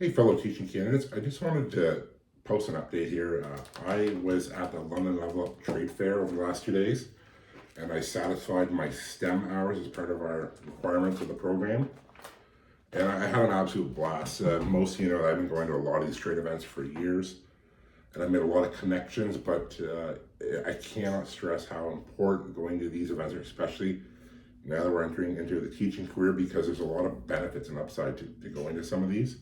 Hey, fellow teaching candidates, I just wanted to post an update here. I was at the London Level Up Trade Fair over the last 2 days, and I satisfied my STEM hours as part of our requirements of the program. And I had an absolute blast. Most of you know I've been going to a lot of these trade events for years, and I made a lot of connections, but I cannot stress how important going to these events are, especially now that we're entering into the teaching career, because there's a lot of benefits and upside to going to some of these.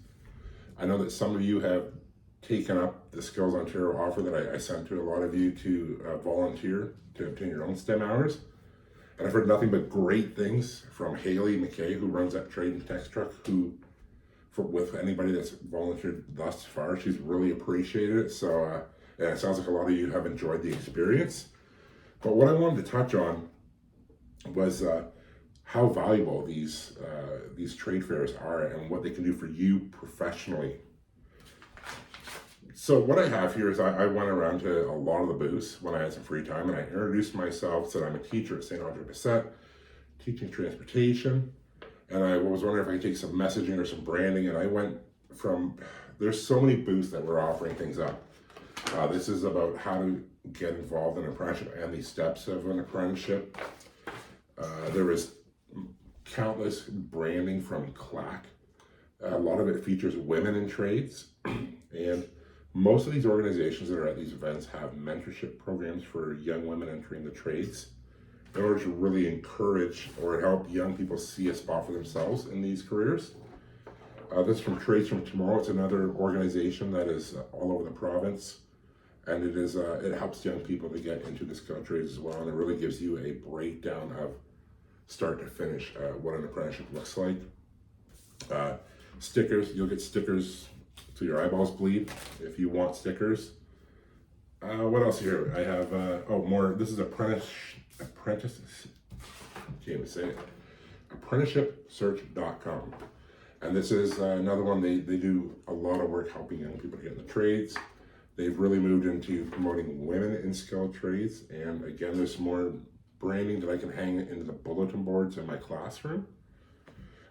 I know that some of you have taken up the Skills Ontario offer that I sent to a lot of you to volunteer to obtain your own STEM hours. And I've heard nothing but great things from Haley McKay, who runs that trade and text truck, with anybody that's volunteered thus far, she's really appreciated it. So, and it sounds like a lot of you have enjoyed the experience. But what I wanted to touch on was how valuable these trade fairs are and what they can do for you professionally. So what I have here is I went around to a lot of the booths when I had some free time, and I introduced myself, said I'm a teacher at St. Andre Bessette, teaching transportation, and I was wondering if I could take some messaging or some branding, and I went from, there's so many booths that were offering things up. This is about how to get involved in an apprenticeship and the steps of an apprenticeship. There was countless branding from CLAC. A lot of it features women in trades, and most of these organizations that are at these events have mentorship programs for young women entering the trades in order to really encourage or help young people see a spot for themselves in these careers. This is from Trades from Tomorrow. It's another organization that is all over the province, and it helps young people to get into the skilled trades as well, and it really gives you a breakdown of start to finish what an apprenticeship looks like. Stickers, you'll get stickers till your eyeballs bleed if you want stickers. What else here? I have more. This is apprentice. Can't even say it. Apprenticeshipsearch.com, and this is another one. They do a lot of work helping young people to get in the trades. They've really moved into promoting women in skilled trades, and again, there's more branding that I can hang into the bulletin boards in my classroom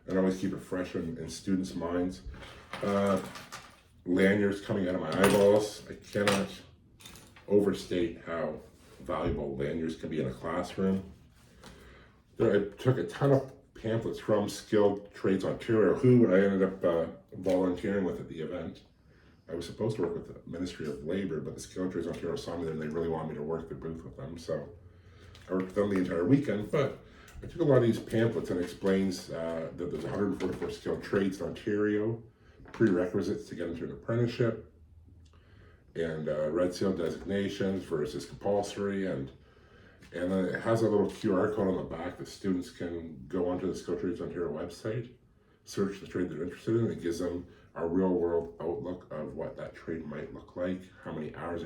and always keep it fresh in students' minds. Lanyards coming out of my eyeballs. I cannot overstate how valuable lanyards can be in a classroom. I took a ton of pamphlets from Skilled Trades Ontario, who I ended up volunteering with at the event. I was supposed to work with the Ministry of Labour, but the Skilled Trades Ontario saw me there and they really wanted me to work the booth with them. So I worked with them the entire weekend, but I took a lot of these pamphlets and explains that there's 144 skilled trades in Ontario, prerequisites to get into an apprenticeship, and red seal designations versus compulsory, and it has a little QR code on the back that students can go onto the Skilled Trades Ontario website, search the trade they're interested in. It gives them a real world outlook of what that trade might look like, how many hours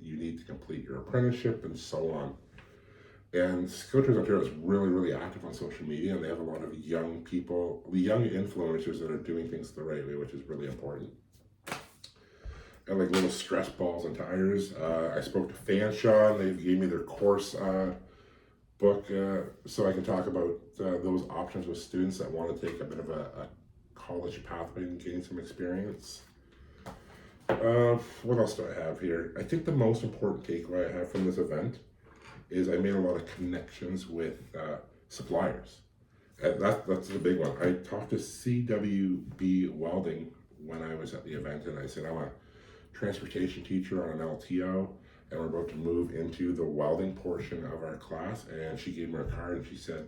you need to complete your apprenticeship, and so on. And Skilled Trades Ontario is really, really active on social media, and they have a lot of young people, young influencers that are doing things the right way, which is really important. And like little stress balls and tires. I spoke to Fanshawe, and they gave me their course book so I can talk about those options with students that want to take a bit of a college pathway and gain some experience. What else do I have here? I think the most important takeaway I have from this event is I made a lot of connections with suppliers. And that's the big one. I talked to CWB Welding when I was at the event, and I said, I'm a transportation teacher on an LTO, and we're about to move into the welding portion of our class. And she gave me a card and she said,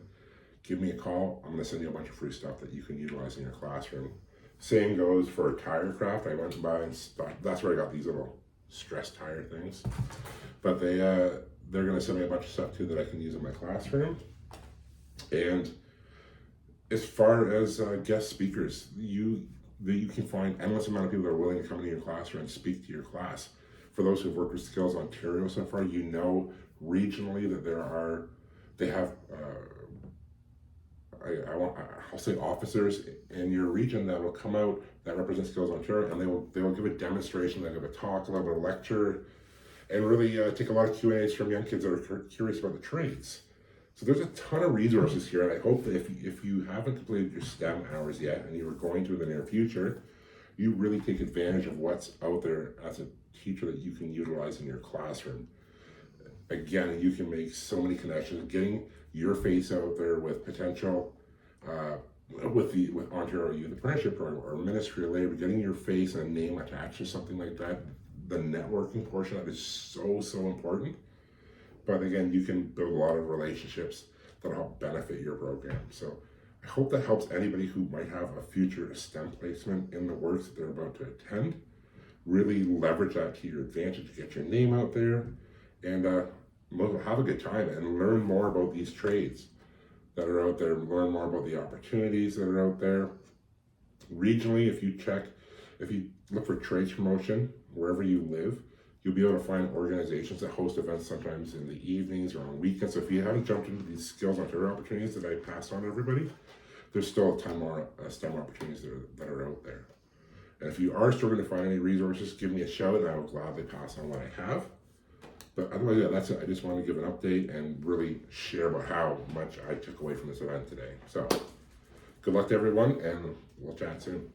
give me a call. I'm going to send you a bunch of free stuff that you can utilize in your classroom. Same goes for tire craft. I went by and that's where I got these little stress tire things. But they're going to send me a bunch of stuff too that I can use in my classroom. And as far as guest speakers, you can find endless amount of people that are willing to come into your classroom and speak to your class. For those who've worked with Skills Ontario so far, you know regionally that they have I'll say officers in your region that will come out that represent Skills Ontario, and they will give a demonstration, they'll give a talk, a little bit of lecture, and really take a lot of Q&As from young kids that are curious about the trades. So there's a ton of resources here, and I hope that if you haven't completed your STEM hours yet, and you are going to in the near future, you really take advantage of what's out there as a teacher that you can utilize in your classroom. Again, you can make so many connections, getting your face out there with potential, with Ontario Youth Apprenticeship Program or Ministry of Labor, getting your face and a name attached to something like that. The networking portion of that is so important. But again, you can build a lot of relationships that'll help benefit your program. So I hope that helps anybody who might have a future STEM placement in the works that they're about to attend. Really leverage that to your advantage, get your name out there, and have a good time and learn more about these trades that are out there, learn more about the opportunities that are out there. Regionally, if you look for trades promotion wherever you live, you'll be able to find organizations that host events sometimes in the evenings or on weekends. So if you haven't jumped into these Skills Ontario opportunities that I passed on to everybody, there's still a ton more STEM opportunities that are out there. And if you are struggling to find any resources, give me a shout and I will gladly pass on what I have. But otherwise, yeah, that's it. I just wanted to give an update and really share about how much I took away from this event today. So good luck to everyone, and we'll chat soon.